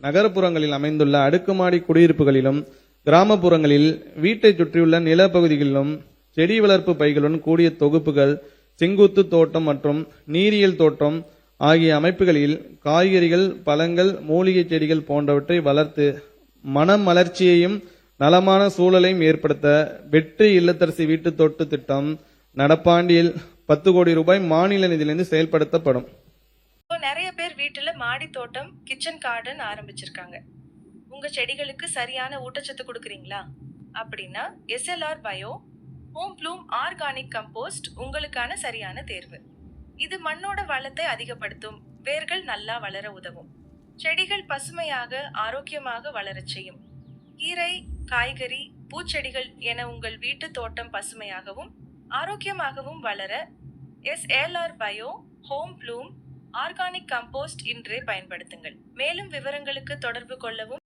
நகரப்புறங்களில் அமைந்துள்ள அடுக்குமாடி குடியிருப்புகளிலும் கிராமப்புறங்களில் வீட்டை சுற்றியுள்ள நிலப்பகுதிகளிலும் செடி வளர்ப்பு பைகளுடன் கூடிய தொகுப்புகள், செங்குத்து தோட்டம் மற்றும் நீரியல் தோட்டம் ஆகிய அமைப்புகளில் காய்கறிகள், பழங்கள், மூலிகை செடிகள் போன்றவற்றை வளர்த்து மனமலர்ச்சியையும் நலமான சூழலையும் ஏற்படுத்த வெற்றி இல்லத்தரசி வீட்டு தோட்ட திட்டம் நடப்பாண்டில் 10 கோடி ரூபாய் மாநில நிதியிலிருந்து செயல்படுத்தப்படும். நிறைய பேர் வீட்டுல மாடி தோட்டம், கிச்சன் கார்டன் ஆரம்பிச்சிருக்காங்க. உங்க செடிகளுக்கு சரியான ஊட்டச்சத்து கொடுக்குறீங்களா? அப்படின்னா SLR bio home bloom organic compost உங்களுக்கான சரியான தேர்வு. இது மண்ணோட வளத்தை அதிகப்படுத்தும், வேர்கள் நல்லா வளர உதவும், செடிகள் பசுமையாக ஆரோக்கியமாக வளரச் செய்யும். கீரை, காய்கறி, பூச்செடிகள் என உங்கள் வீட்டு தோட்டம் பசுமையாகவும் ஆரோக்கியமாகவும் வளர SLR bio home bloom organic compost இன்றே பயன்படுத்துங்கள். மேலும் விவரங்களுக்கு தொடர்பு கொள்ளவும்.